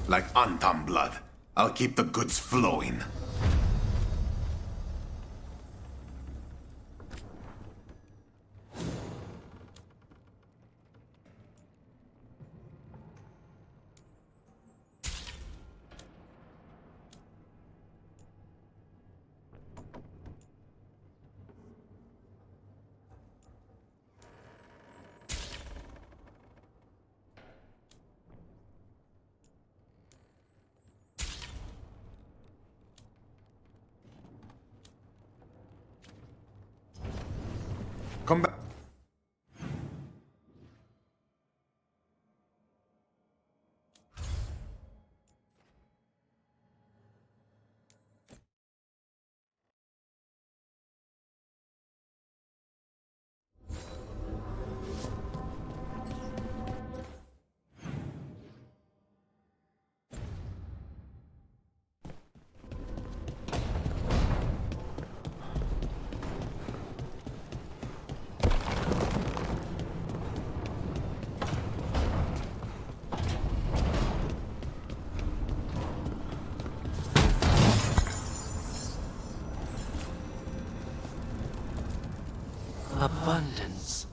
Like Antam blood. I'll keep the goods flowing. Come back. Abundance.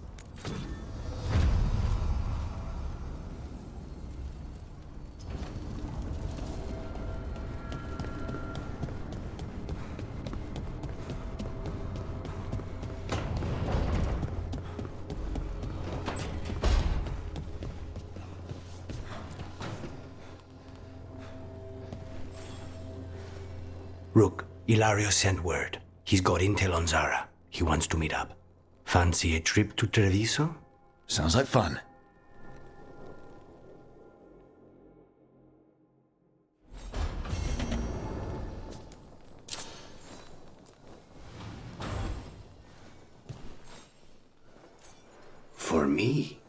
Rook, Ilario sent word. He's got intel on Zara. He wants to meet up. Fancy a trip to Treviso? Sounds like fun. For me?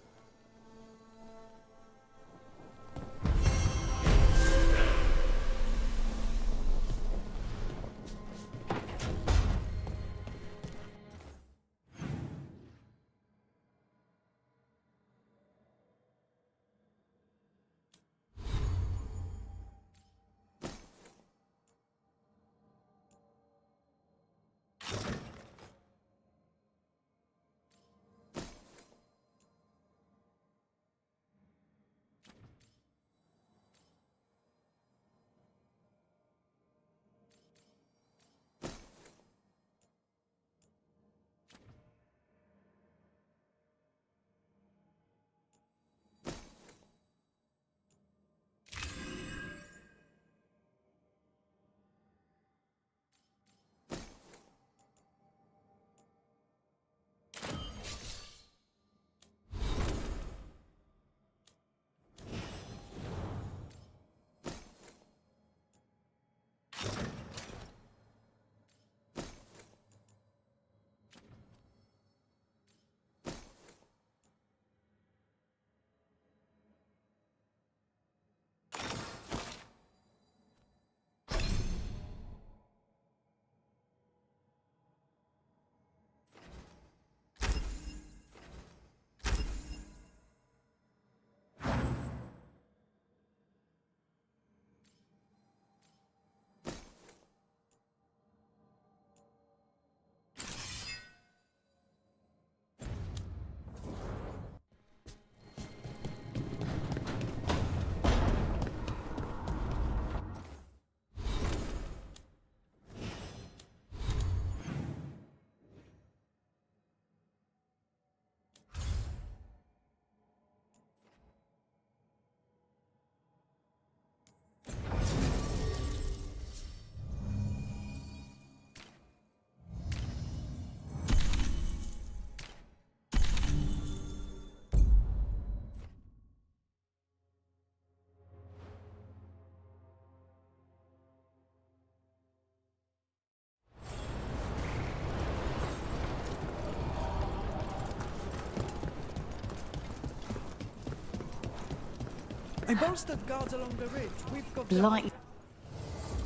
I bolstered guards along the ridge. We've got... Blight.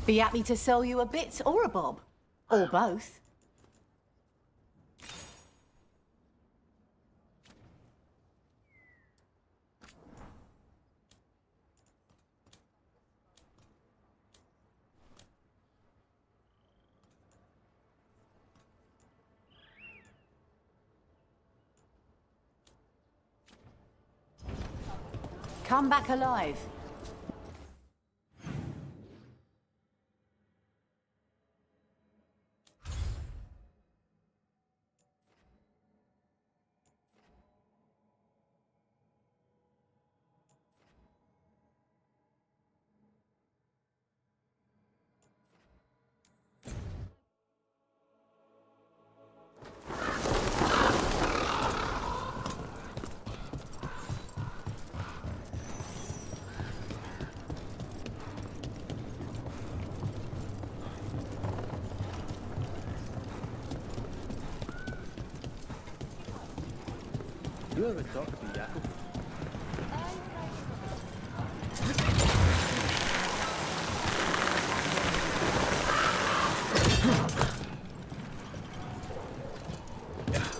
Be happy to sell you a bit or a bob. Or both. Come back alive. You ever talk to Jakob?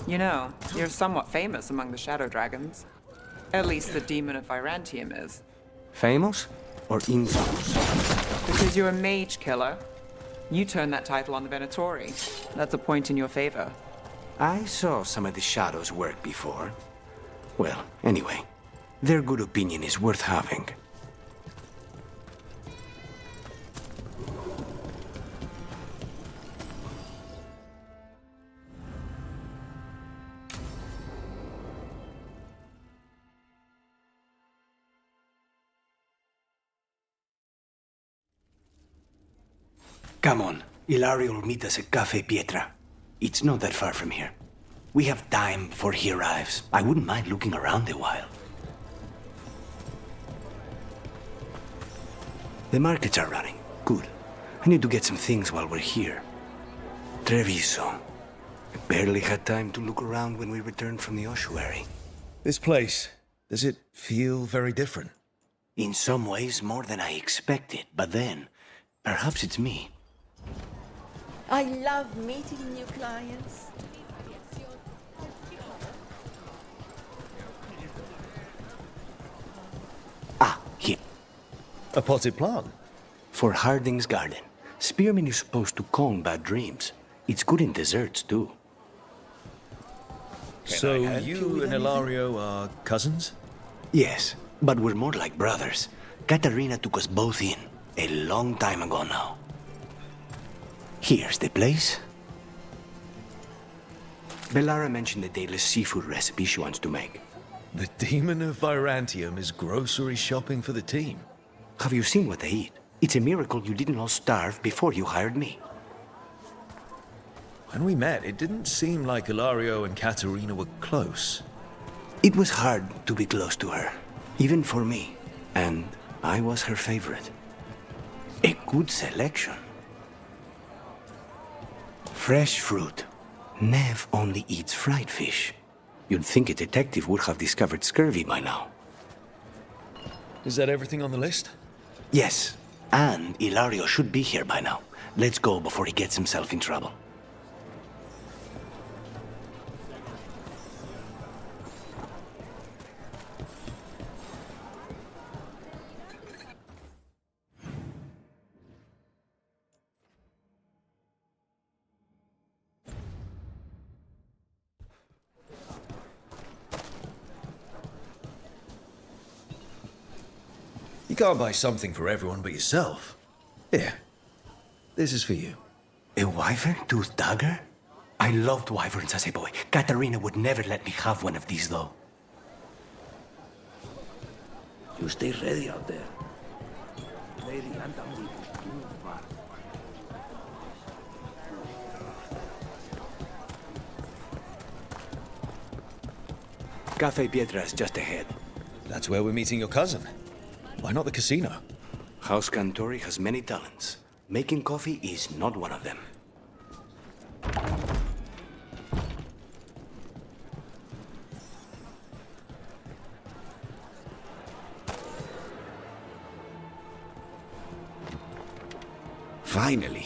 You know, you're somewhat famous among the Shadow Dragons. At least the Demon of Virantium is. Famous or infamous? Because you're a mage killer. You turned that title on the Venatori. That's a point in your favor. I saw some of the Shadows work before. Well, anyway, their good opinion is worth having. Come on, Ilario will meet us at Cafe Pietra. It's not that far from here. We have time before he arrives. I wouldn't mind looking around a while. The markets are running. Good. I need to get some things while we're here. Treviso. I barely had time to look around when we returned from the ossuary. This place, does it feel very different? In some ways, more than I expected. But then, perhaps it's me. I love meeting new clients. Ah, here. A potted plant? For Harding's garden. Spearmint is supposed to calm bad dreams. It's good in desserts, too. So you and Ilario are cousins? Yes, but we're more like brothers. Katarina took us both in, a long time ago now. Here's the place. Bellara mentioned the daily seafood recipe she wants to make. The Demon of Virantium is grocery shopping for the team. Have you seen what they eat? It's a miracle you didn't all starve before you hired me. When we met, it didn't seem like Ilario and Katarina were close. It was hard to be close to her, even for me. And I was her favorite. A good selection. Fresh fruit. Nev only eats fried fish. You'd think a detective would have discovered scurvy by now. Is that everything on the list? Yes, and Ilario should be here by now. Let's go before he gets himself in trouble. You can't buy something for everyone but yourself. Here, this is for you. A wyvern-toothed dagger? I loved wyverns as a boy. Katarina would never let me have one of these, though. You stay ready out there. Lady Antamdi. Cafe Pietra is just ahead. That's where we're meeting your cousin. Why not the casino? House Cantori has many talents. Making coffee is not one of them. Finally.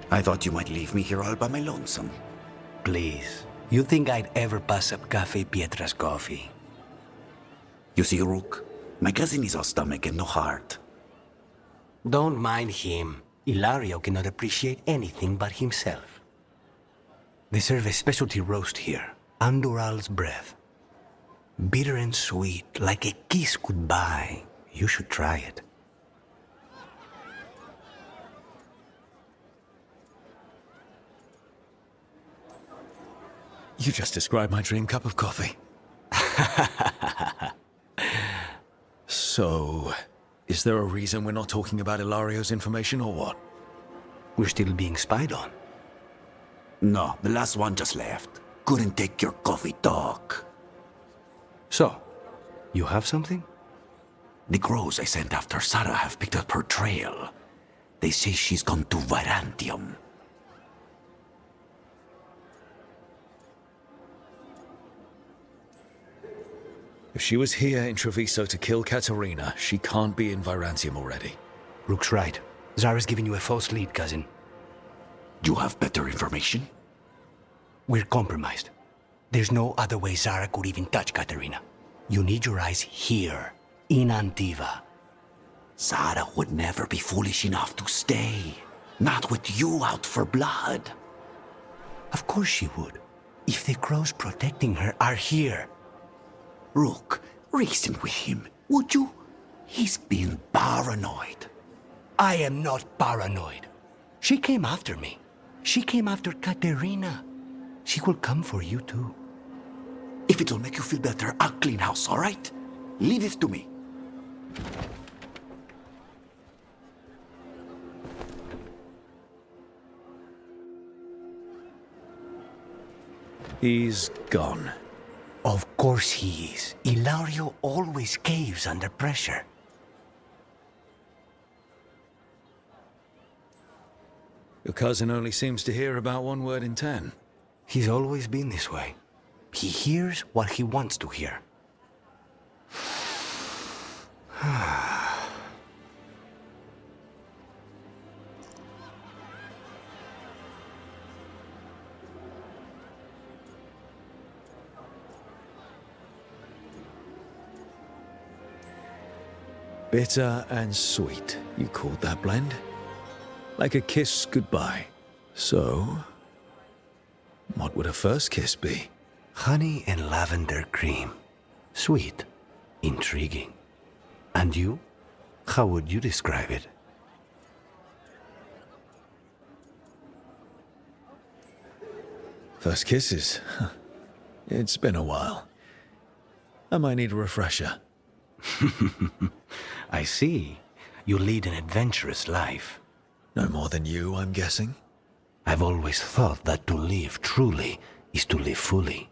I thought you might leave me here all by my lonesome. Please. You think I'd ever pass up Cafe Pietra's coffee? You see, Rook, my cousin is all stomach and no heart. Don't mind him. Ilario cannot appreciate anything but himself. They serve a specialty roast here, Andoral's breath. Bitter and sweet, like a kiss goodbye. You should try it. You just described my dream cup of coffee. So, is there a reason we're not talking about Ilario's information or what? We're still being spied on. No, the last one just left. Couldn't take your coffee talk. So, you have something? The crows I sent after Sarah have picked up her trail. They say she's gone to Virantium. If she was here in Treviso to kill Katerina, she can't be in Virantium already. Rook's right. Zara's giving you a false lead, cousin. You have better information? We're compromised. There's no other way Zara could even touch Katerina. You need your eyes here, in Antiva. Zara would never be foolish enough to stay. Not with you out for blood. Of course she would. If the crows protecting her are here. Rook, reason with him, would you? He's being paranoid. I am not paranoid. She came after me. She came after Katerina. She will come for you too. If it'll make you feel better, I'll clean house, all right? Leave it to me. He's gone. Of course he is. Ilario always caves under pressure. Your cousin only seems to hear about one word in 10. He's always been this way. He hears what he wants to hear. Bitter and sweet, you called that blend? Like a kiss goodbye. So, what would a first kiss be? Honey and lavender cream. Sweet. Intriguing. And you? How would you describe it? First kisses? It's been a while. I might need a refresher. I see. You lead an adventurous life. No more than you, I'm guessing? I've always thought that to live truly is to live fully.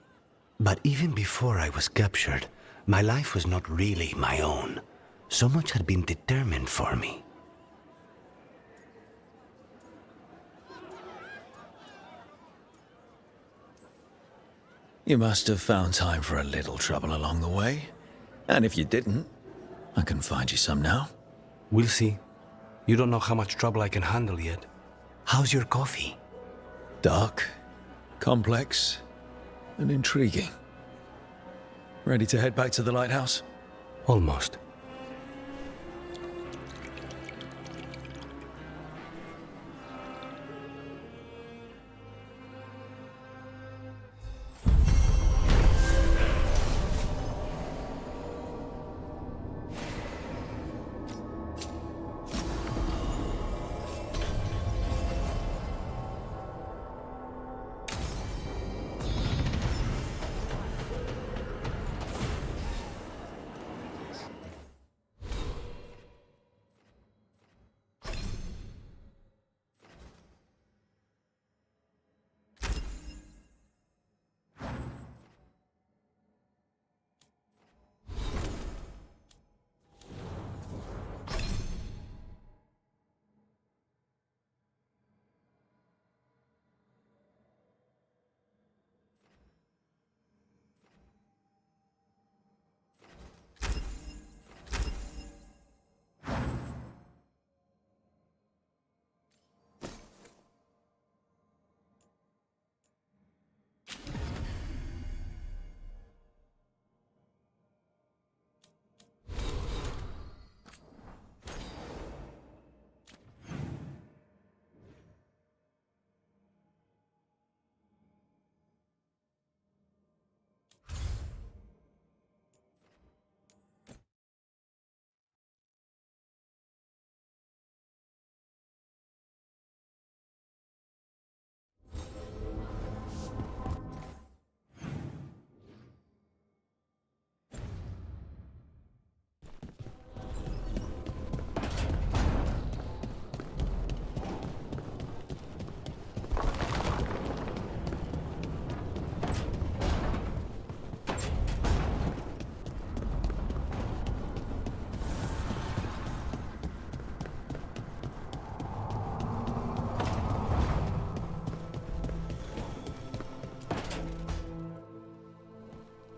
But even before I was captured, my life was not really my own. So much had been determined for me. You must have found time for a little trouble along the way. And if you didn't, I can find you some now. We'll see. You don't know how much trouble I can handle yet. How's your coffee? Dark, complex, and intriguing. Ready to head back to the lighthouse? Almost.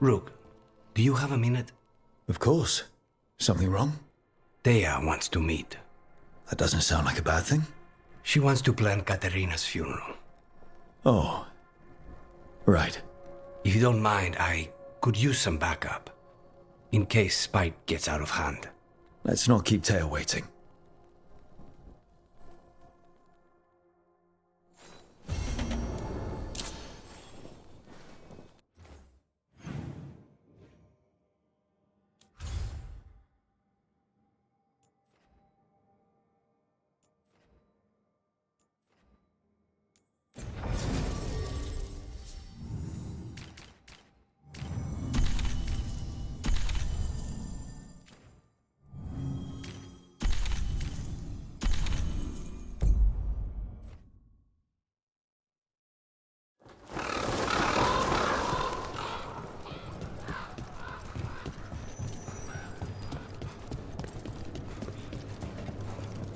Rook, do you have a minute? Of course. Something wrong? Thea wants to meet. That doesn't sound like a bad thing. She wants to plan Katerina's funeral. Oh. Right. If you don't mind, I could use some backup. In case Spite gets out of hand. Let's not keep Taya waiting.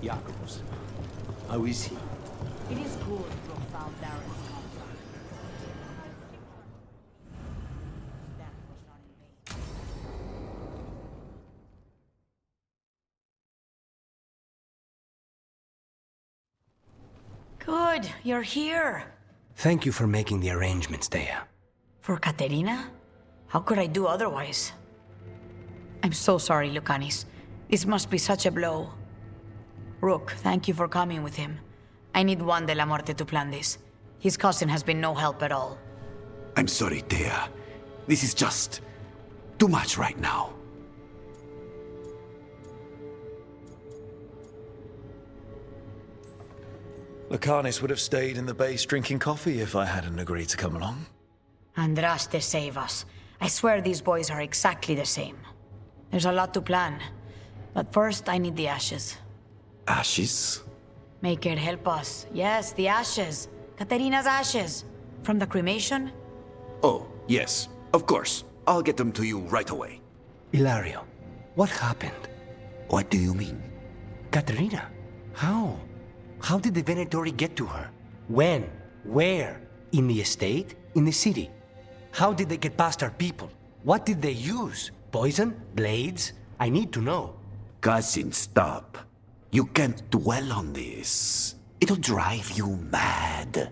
Jakobs. How is he? It is good Rook found Darren's contract. That was not in vain. Good, you're here. Thank you for making the arrangements, Thea. For Katerina? How could I do otherwise? I'm so sorry, Lucanis. This must be such a blow. Rook, thank you for coming with him. I need Juan de la Muerte to plan this. His cousin has been no help at all. I'm sorry, Thea. This is just too much right now. Lucanis would have stayed in the base drinking coffee if I hadn't agreed to come along. Andraste, save us. I swear these boys are exactly the same. There's a lot to plan. But first, I need the ashes. Ashes? Make it help us. Yes, the ashes. Katerina's ashes. From the cremation? Oh, yes, of course. I'll get them to you right away. Ilario, what happened? What do you mean? Katerina, how? How did the Venatori get to her? When? Where? In the estate? In the city? How did they get past our people? What did they use? Poison? Blades? I need to know. Cousin, stop. You can't dwell on this. It'll drive you mad.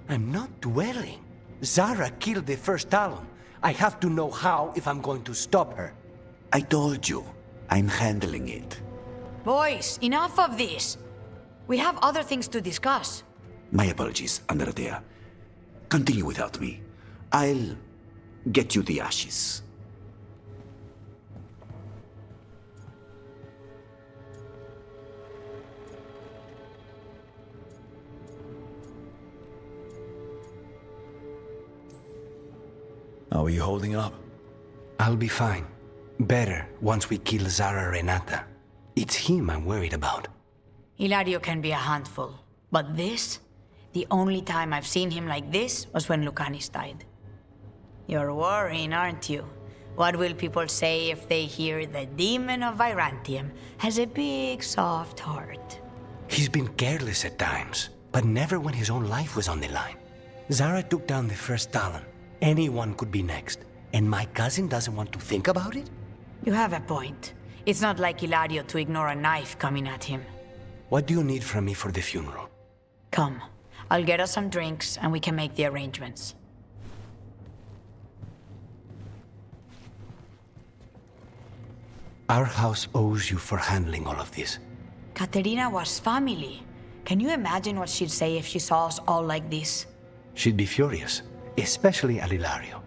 I'm not dwelling. Zara killed the first Talon. I have to know how if I'm going to stop her. I told you, I'm handling it. Boys, enough of this. We have other things to discuss. My apologies, Andrea. Continue without me. I'll get you the ashes. How are you holding up? I'll be fine. Better once we kill Zara Renata. It's him I'm worried about. Ilario can be a handful. But this? The only time I've seen him like this was when Lucanis died. You're worrying, aren't you? What will people say if they hear the demon of Virantium has a big, soft heart? He's been careless at times, but never when his own life was on the line. Zara took down the first Talon. Anyone could be next. And my cousin doesn't want to think about it? You have a point. It's not like Ilario to ignore a knife coming at him. What do you need from me for the funeral? Come. I'll get us some drinks and we can make the arrangements. Our house owes you for handling all of this. Katerina was family. Can you imagine what she'd say if she saw us all like this? She'd be furious, especially at Ilario,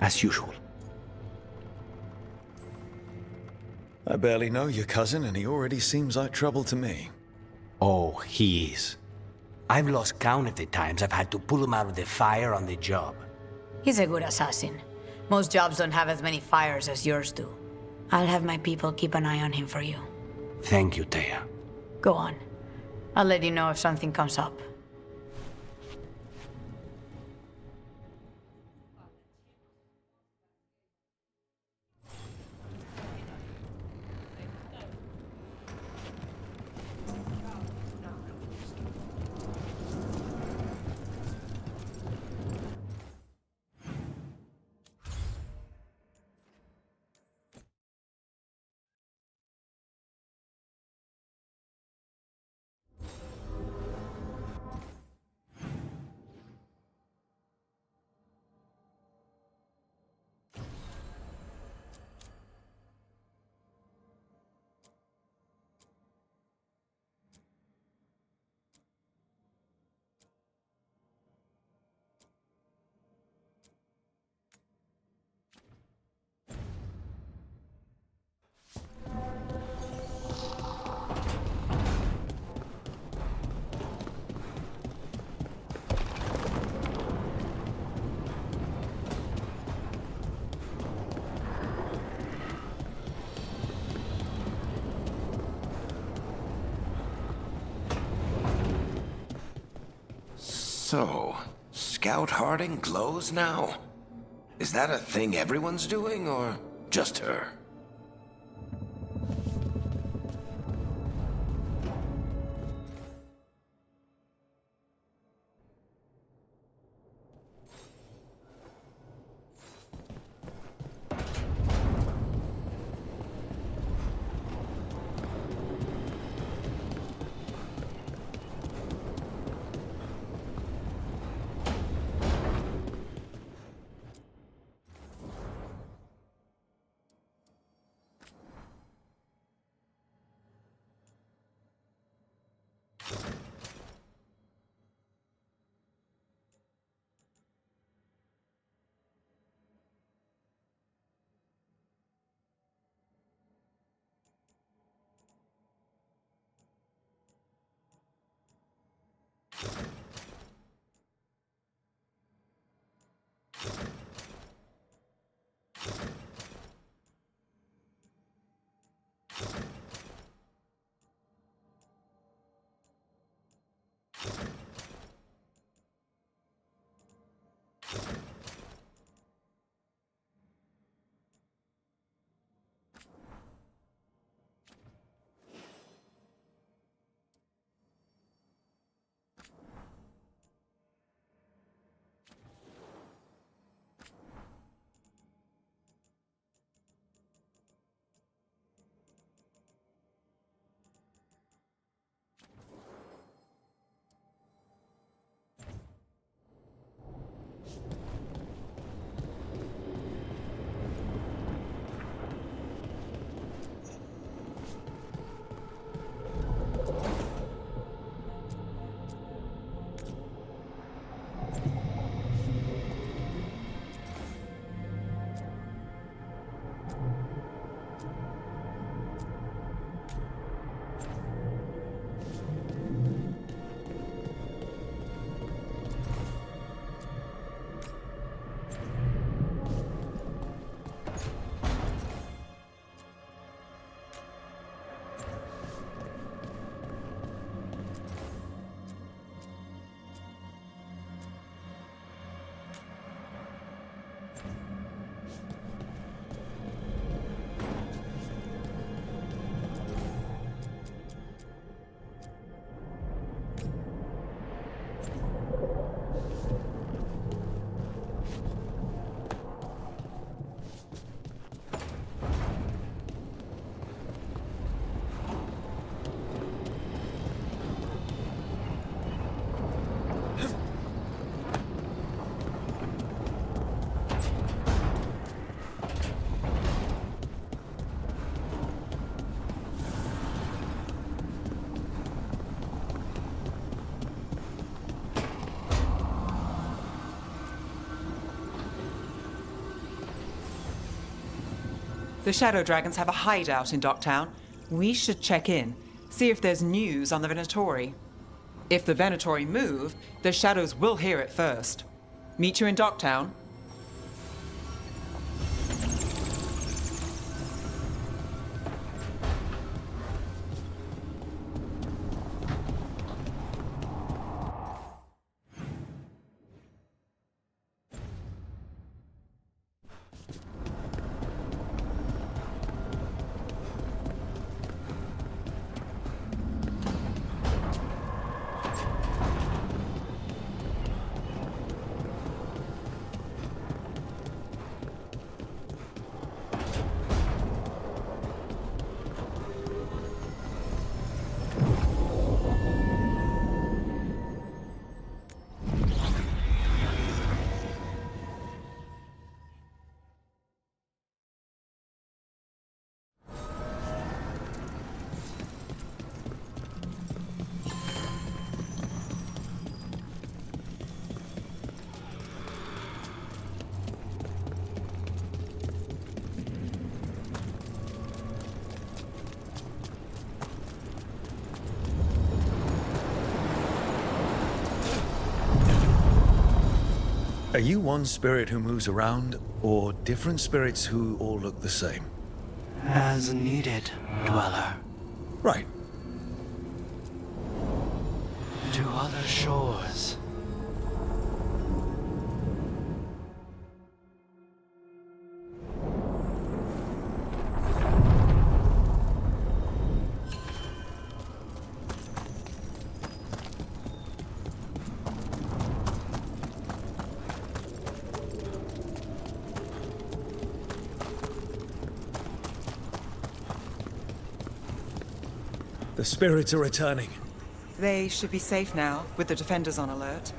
as usual. I barely know your cousin, and he already seems like trouble to me. Oh, he is. I've lost count of the times I've had to pull him out of the fire on the job. He's a good assassin. Most jobs don't have as many fires as yours do. I'll have my people keep an eye on him for you. Thank you, Thea. Go on. I'll let you know if something comes up. So, Scout Harding glows now? Is that a thing everyone's doing, or just her? The Shadow Dragons have a hideout in Docktown. We should check in, see if there's news on the Venatori. If the Venatori move, the Shadows will hear it first. Meet you in Docktown. Are you one spirit who moves around, or different spirits who all look the same? As needed, Dweller. Right. To other shores. The spirits are returning. They should be safe now, with the defenders on alert.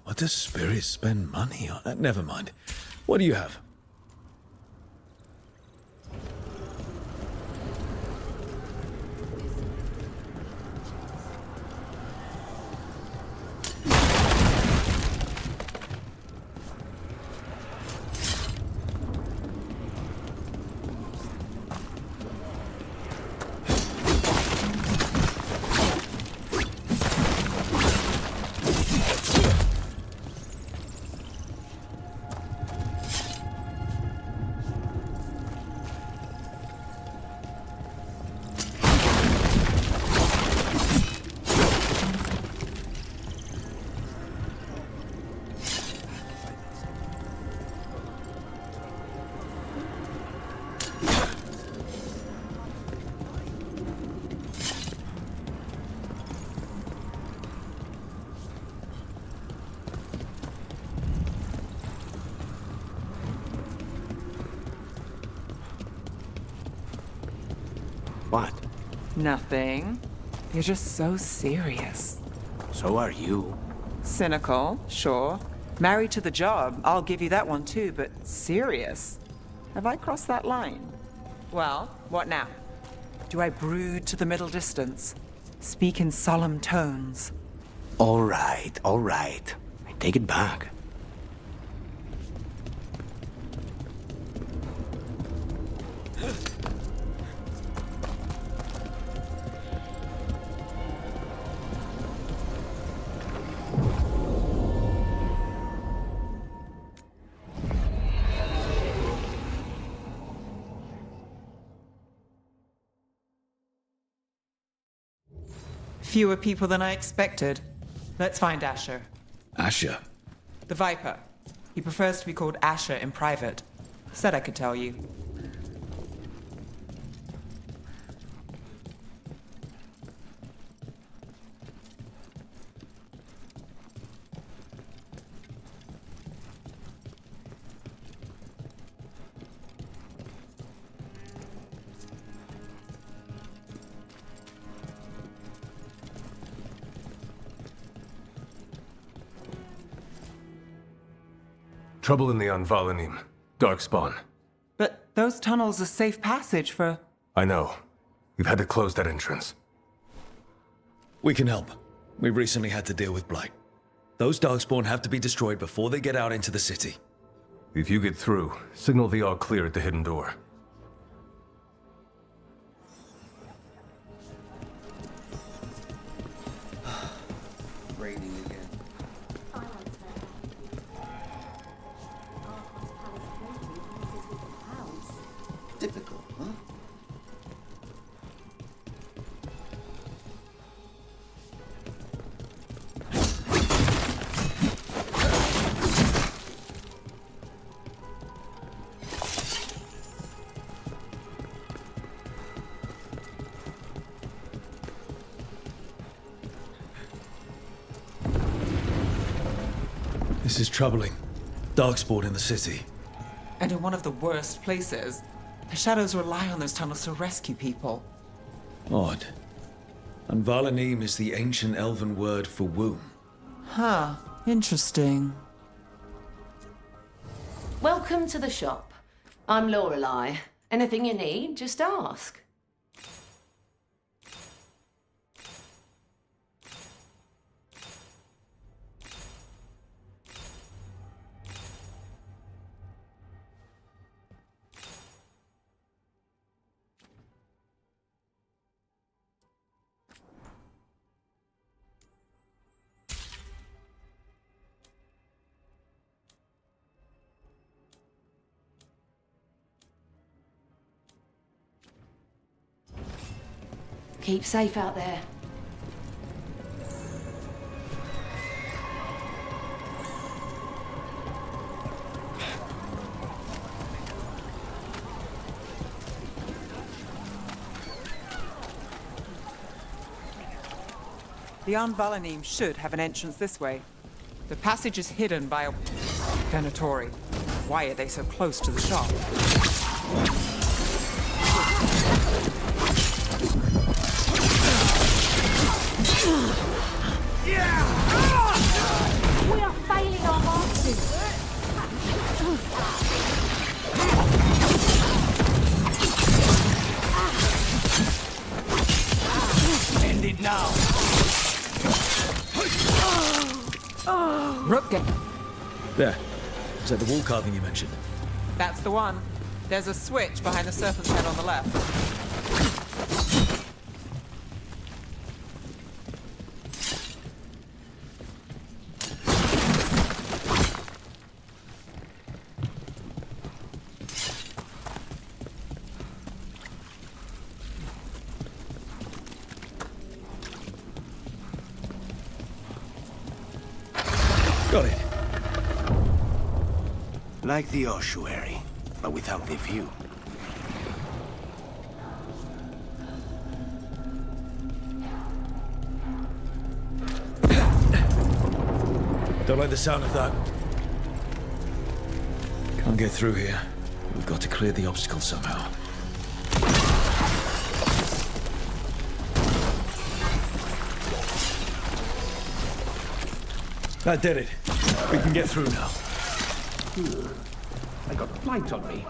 What does spirits spend money on? Never mind. What do you have? What? Nothing. You're just so serious. So are you. Cynical, sure. Married to the job, I'll give you that one too, but serious? Have I crossed that line? Well, what now? Do I brood to the middle distance? Speak in solemn tones? All right, all right. I take it back. Fewer people than I expected. Let's find Asher. Asher? The Viper. He prefers to be called Asher in private. Said I could tell you. Trouble in the Anvalanim. Darkspawn. But those tunnels are safe passage for... I know. We've had to close that entrance. We can help. We recently had to deal with Blight. Those Darkspawn have to be destroyed before they get out into the city. If you get through, signal the all clear at the hidden door. Raining again. Typical, huh? This is troubling. Darkspawn in the city. And in one of the worst places. The shadows rely on those tunnels to rescue people. Odd. And Valanim is the ancient elven word for womb. Huh. Interesting. Welcome to the shop. I'm Lorelei. Anything you need, just ask. Keep safe out there. The Valanim should have an entrance this way. The passage is hidden by a Venatori. Why are they so close to the shop? We are failing our masters. End it now. Rook, There. Is that the wall carving you mentioned? that's the one. There's a switch behind the serpent's head on the left. Got it. Like the ossuary, but without the view. Don't like the sound of that. Can't get through here. We've got to clear the obstacle somehow. That did it. We can get through now. I got a flight on me.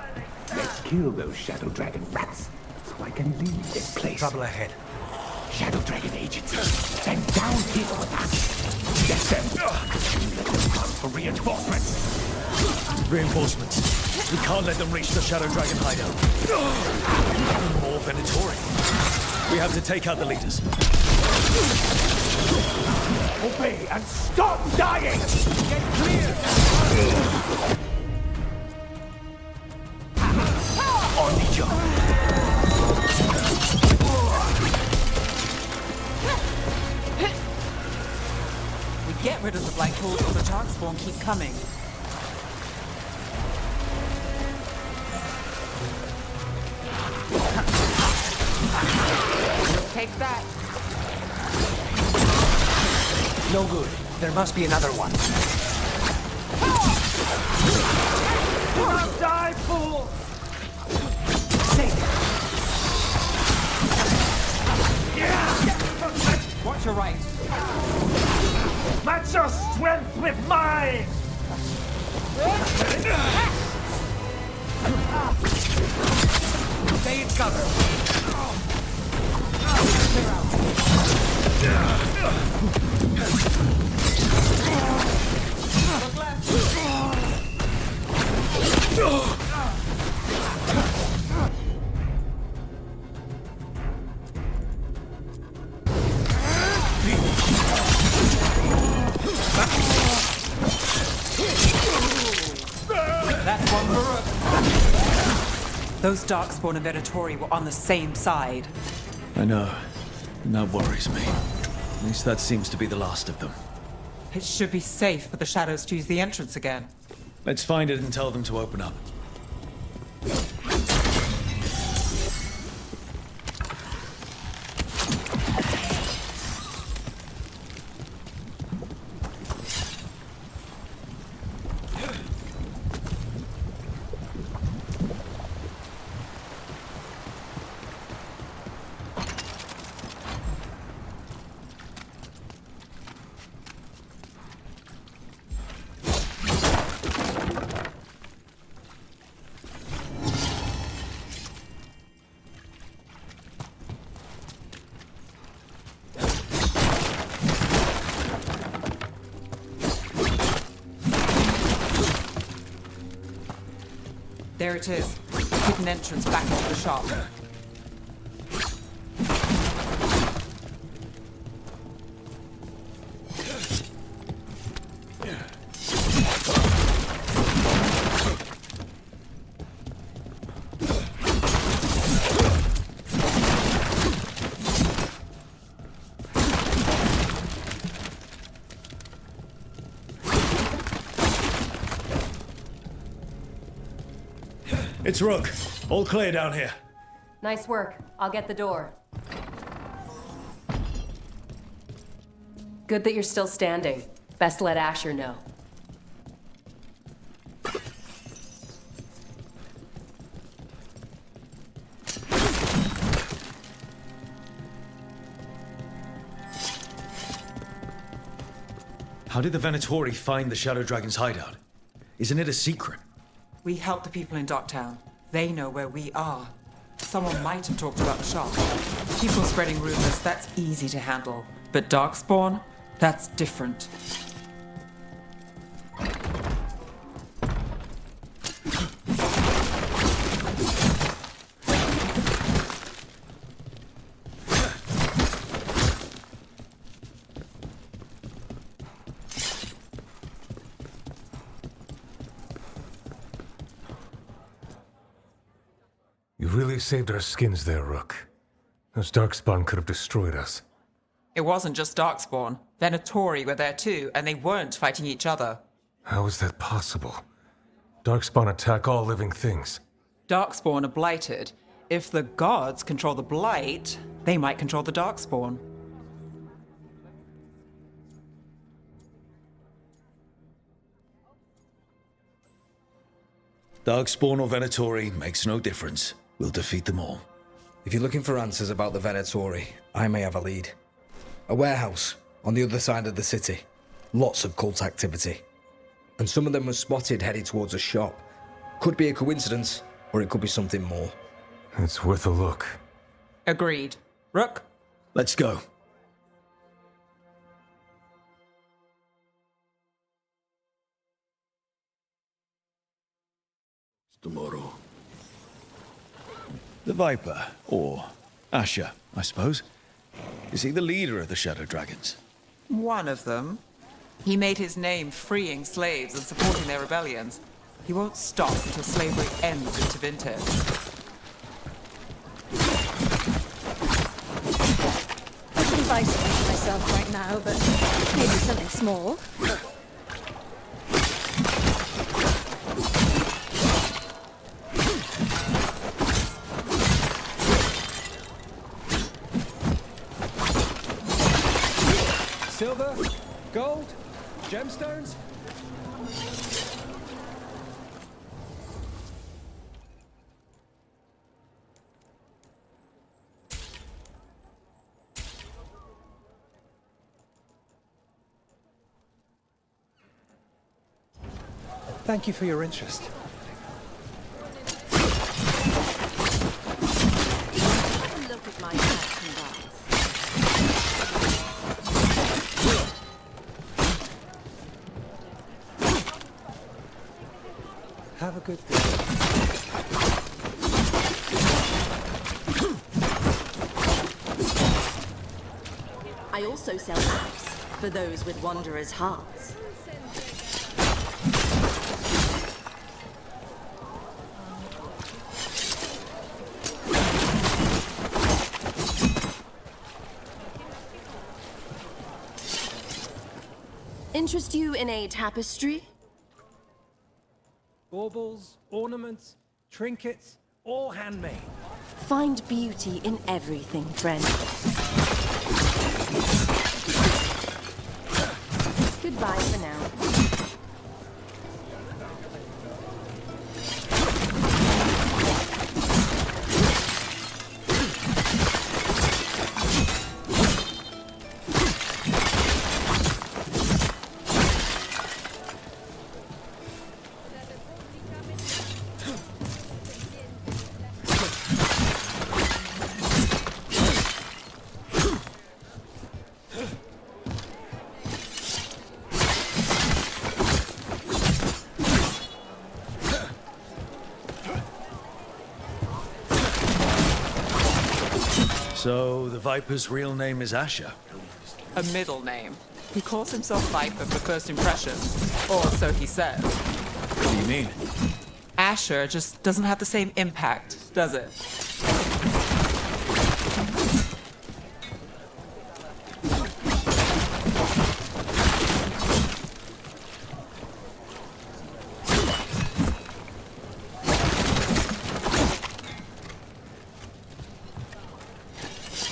Let's kill those Shadow Dragon rats, so I can leave this place. Trouble ahead. Shadow Dragon agents, send down here with us. Get them. Let them come for reinforcements. Reinforcements. We can't let them reach the Shadow Dragon hideout. More Venatori. We have to take out the leaders. Obey and stop dying! Get clear! On the jump. We get rid of the black holes or the darkspawn keep coming. Take that. No good. There must be another one. Do not die, fool! Watch your right. Match your strength with mine! Stay in cover. Look left. That's one for Rook. Those darkspawn and Venatori were on the same side. I know. And that worries me. At least that seems to be the last of them. It should be safe for the shadows to use the entrance again. Let's find it and tell them to open up. There it is. Hidden entrance back into the shop. It's Rook. All clear down here. Nice work. I'll get the door. Good that you're still standing. Best let Asher know. How did the Venatori find the Shadow Dragon's hideout? Isn't it a secret? We help the people in Docktown. They know where we are. Someone might have talked about the shop. People spreading rumors, that's easy to handle. But Darkspawn, that's different. You really saved our skins there, Rook. Those Darkspawn could have destroyed us. It wasn't just Darkspawn. Venatori were there too, and they weren't fighting each other. How is that possible? Darkspawn attack all living things. Darkspawn are blighted. If the gods control the blight, they might control the Darkspawn. Darkspawn or Venatori makes no difference. We'll defeat them all. If you're looking for answers about the Venatori, I may have a lead. A warehouse on the other side of the city. Lots of cult activity. And some of them were spotted headed towards a shop. Could be a coincidence, or it could be something more. It's worth a look. Agreed. Rook? Let's go. Tomorrow. The Viper, or Asher, I suppose. Is he the leader of the Shadow Dragons? One of them. He made his name freeing slaves and supporting their rebellions. He won't stop until slavery ends in Tevinter. I shouldn't buy something for myself right now, but maybe something small. Silver? Gold? Gemstones? Thank you for your interest. Look at my merchandise. Have a good day. I also sell apps for those with wanderers' hearts. Interest you in a tapestry? Baubles, ornaments, trinkets, all handmade. Find beauty in everything, friend. Goodbye for now. So, the Viper's real name is Asher? A middle name. He calls himself Viper for first impression. Or so he says. What do you mean? Asher just doesn't have the same impact, does it?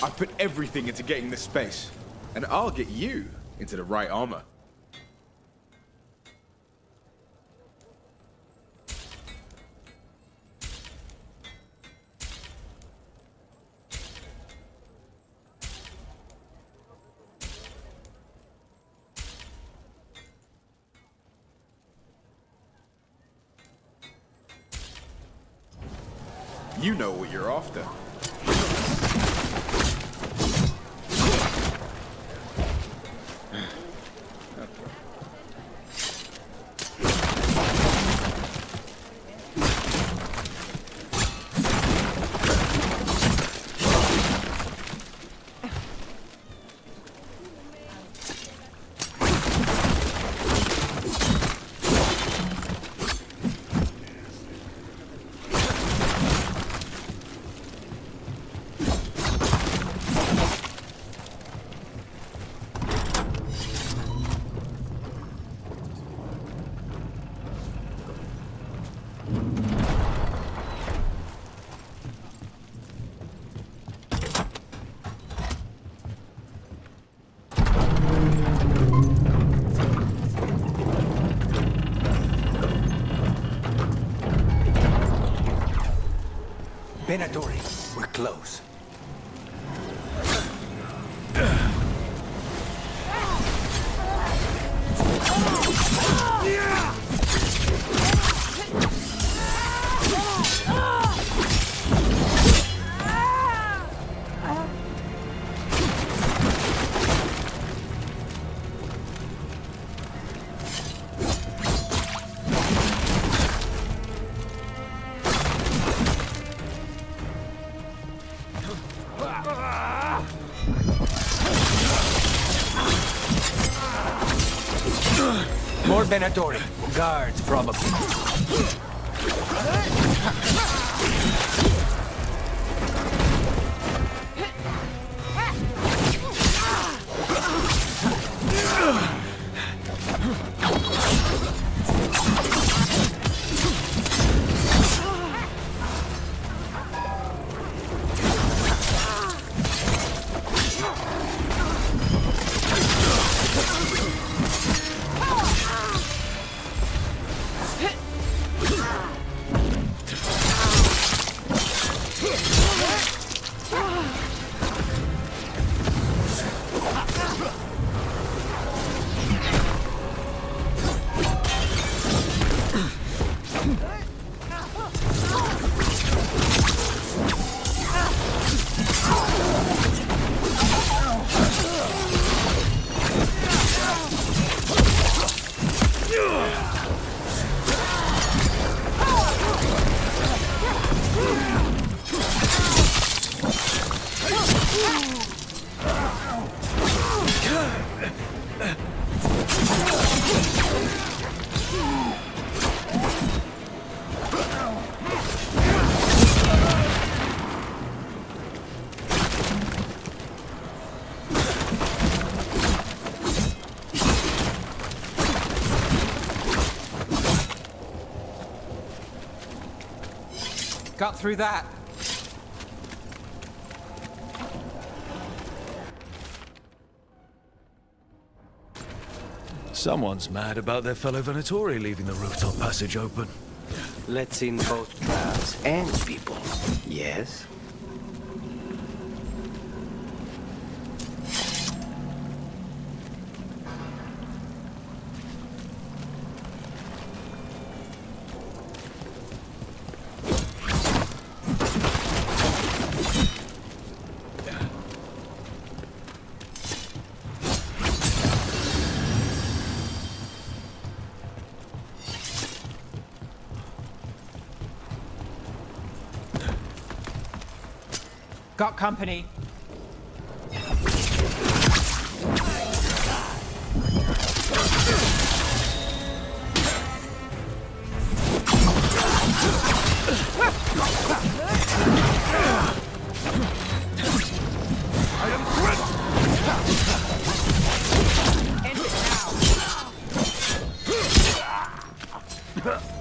I've put everything into getting this space, and I'll get you into the right armor. You know what you're after. Venatori, we're close. More Venatori. Guards, probably. Got through that. Someone's mad about their fellow Venatori leaving the rooftop passage open. Let's in both traps and people. Yes? Got company.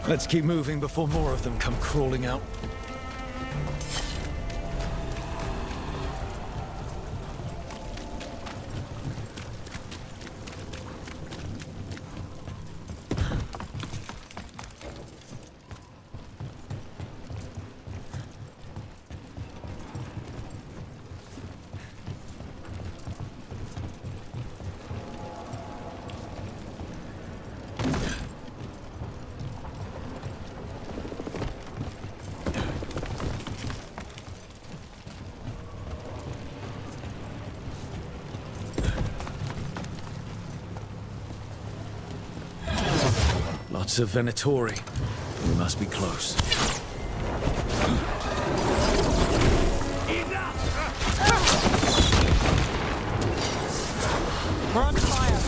Let's keep moving before more of them come crawling out. Lots of Venatori. We must be close. We're on fire!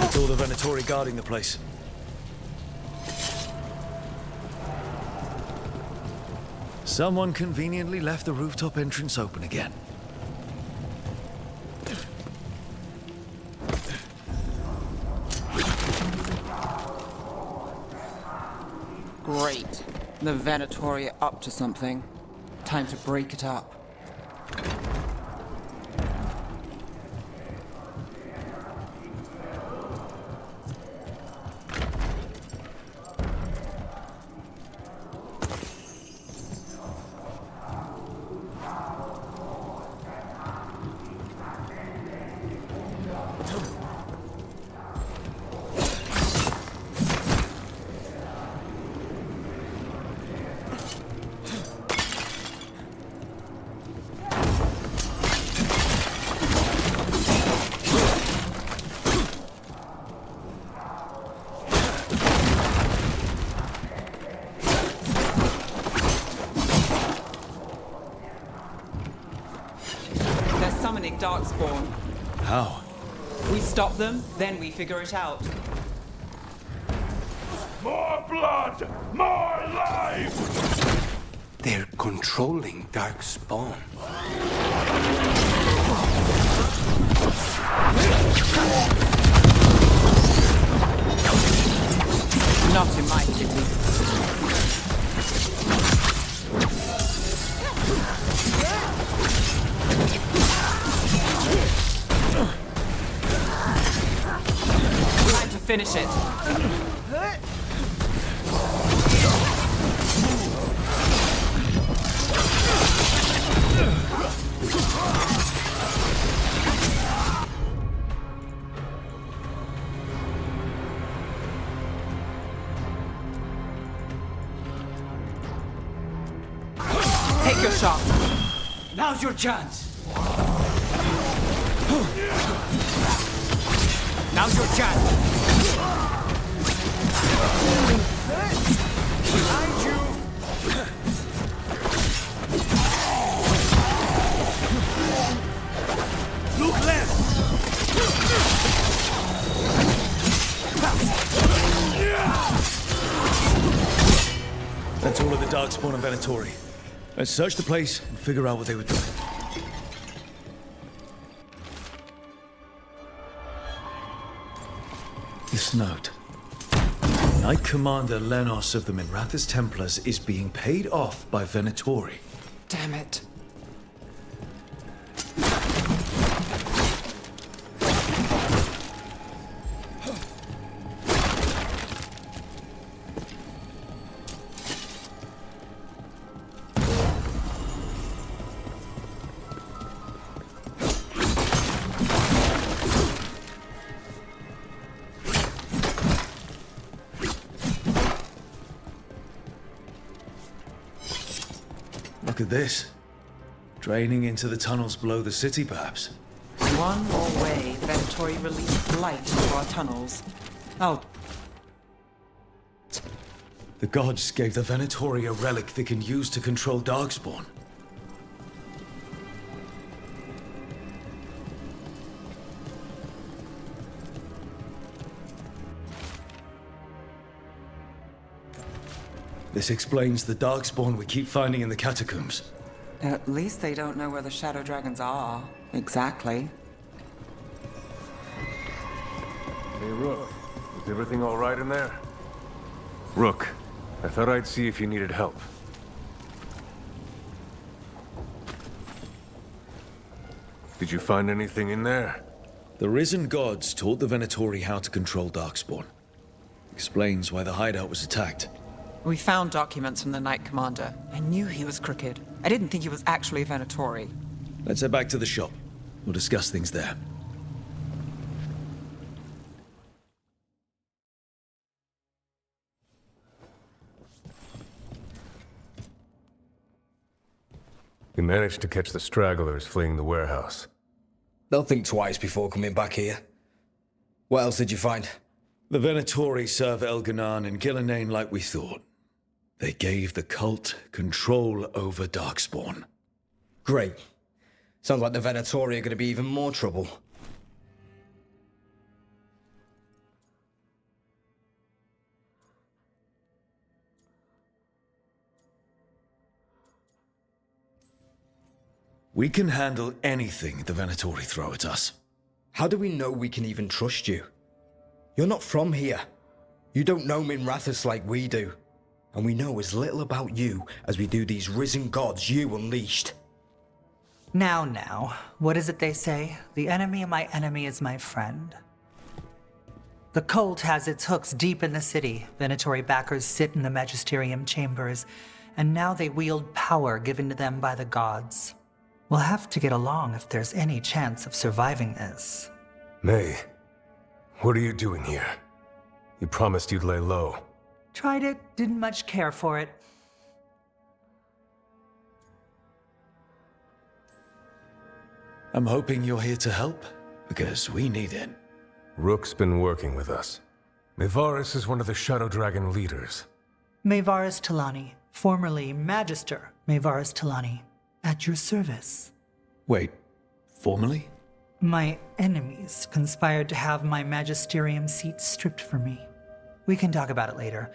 It's all the Venatori guarding the place. Someone conveniently left the rooftop entrance open again. Great. The Venatori are up to something. Time to break it up. Darkspawn. How? We stop them, then we figure it out. More blood! More life! They're controlling Darkspawn. Not in my city. Finish it. Take your shot. Now's your chance. Now's your chance. Behind you! Look left! That's all of the Darkspawn and Venatori. Let's search the place and figure out what they were doing. This note. Knight Commander Lenos of the Minrathous Templars is being paid off by Venatori. Damn it. Look at this. Draining into the tunnels below the city, perhaps. One more way, Venatori released light into our tunnels. Oh. The gods gave the Venatori a relic they can use to control Darkspawn. This explains the darkspawn we keep finding in the catacombs. At least they don't know where the shadow dragons are. Exactly. Hey, Rook. Is everything all right in there? Rook, I thought I'd see if you needed help. Did you find anything in there? The risen gods taught the Venatori how to control darkspawn. Explains why the hideout was attacked. We found documents from the Knight Commander. I knew he was crooked. I didn't think he was actually a Venatori. Let's head back to the shop. We'll discuss things there. We managed to catch the stragglers fleeing the warehouse. They'll think twice before coming back here. What else did you find? The Venatori serve Elganan and Gillenane like we thought. They gave the cult control over darkspawn. Great. Sounds like the Venatori are going to be even more trouble. We can handle anything the Venatori throw at us. How do we know we can even trust you? You're not from here. You don't know Minrathous like we do. And we know as little about you as we do these risen gods you unleashed. Now, what is it they say? The enemy of my enemy is my friend. The cult has its hooks deep in the city. Venatori backers sit in the magisterium chambers, and now they wield power given to them by the gods. We'll have to get along if there's any chance of surviving this. May, what are you doing here? You promised you'd lay low. Tried it, didn't much care for it. I'm hoping you're here to help, because we need it. Rook's been working with us. Mayvaris is one of the Shadow Dragon leaders. Mayvaris Talani, formerly Magister Mayvaris Talani, at your service. Wait, formally? My enemies conspired to have my magisterium seat stripped from me. We can talk about it later,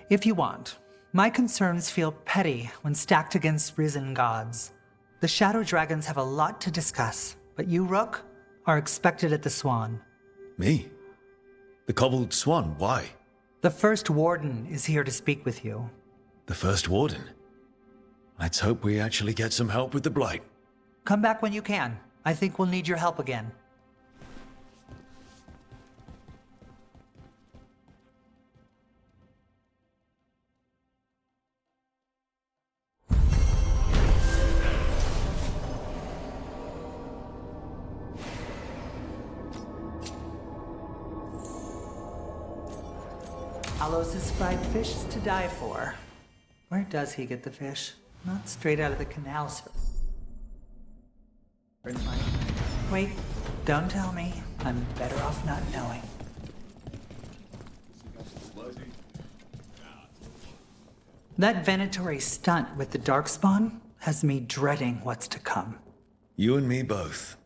if you want. My concerns feel petty when stacked against risen gods. The Shadow Dragons have a lot to discuss, but you, Rook, are expected at the Swan. Me? The Cobbled Swan, why? The First Warden is here to speak with you. The First Warden? Let's hope we actually get some help with the Blight. Come back when you can. I think we'll need your help again. Alos's fried fish is to die for. Where does he get the fish? Not straight out of the canal, sir. Wait, don't tell me. I'm better off not knowing. That Venatori stunt with the Darkspawn has me dreading what's to come. You and me both.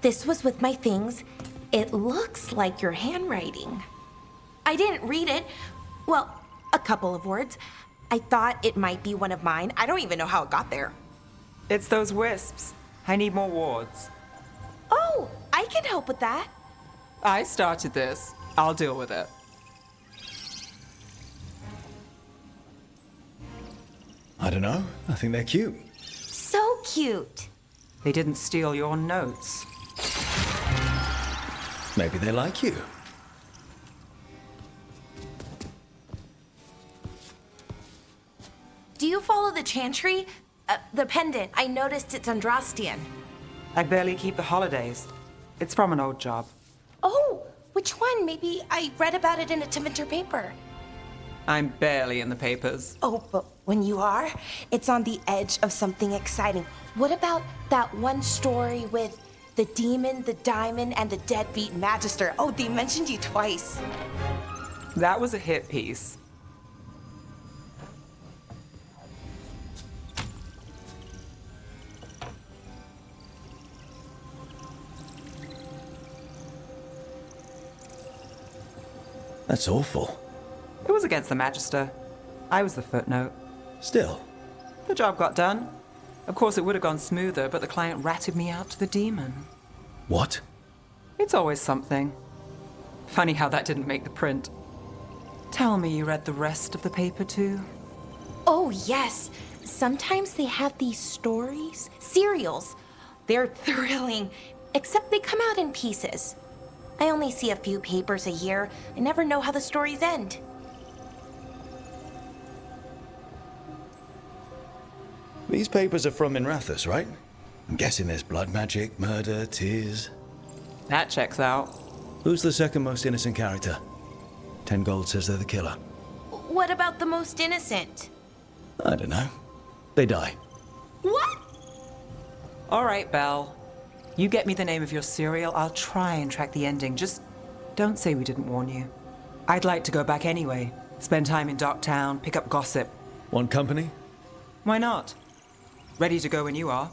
This was with my things. It looks like your handwriting. I didn't read it. Well, a couple of words. I thought it might be one of mine. I don't even know how it got there. It's those wisps. I need more wards. Oh, I can help with that. I started this. I'll deal with it. I don't know. I think they're cute. So cute. They didn't steal your notes. Maybe they like you. you follow the chantry? The pendant. I noticed it's Andrastian. I barely keep the holidays. It's from an old job. Oh, which one? Maybe I read about it in a Tevinter paper. I'm barely in the papers. Oh, but when you are, it's on the edge of something exciting. What about that one story with the demon, the diamond, and the deadbeat magister? Oh, they mentioned you twice. That was a hit piece. That's awful. It was against the Magister. I was the footnote. Still. The job got done. Of course, it would have gone smoother, but the client ratted me out to the demon. What? It's always something. Funny how that didn't make the print. Tell me you read the rest of the paper too? Oh, yes. Sometimes they have these stories, serials. They're thrilling, except they come out in pieces. I only see a few papers a year. I never know how the stories end. These papers are from Minrathous, right? I'm guessing there's blood magic, murder, tears. That checks out. Who's the second most innocent character? 10 gold says they're the killer. What about the most innocent? I don't know. They die. What? All right, Belle. You get me the name of your serial, I'll try and track the ending. Just don't say we didn't warn you. I'd like to go back anyway. Spend time in Docktown, pick up gossip. Want company? Why not? Ready to go when you are.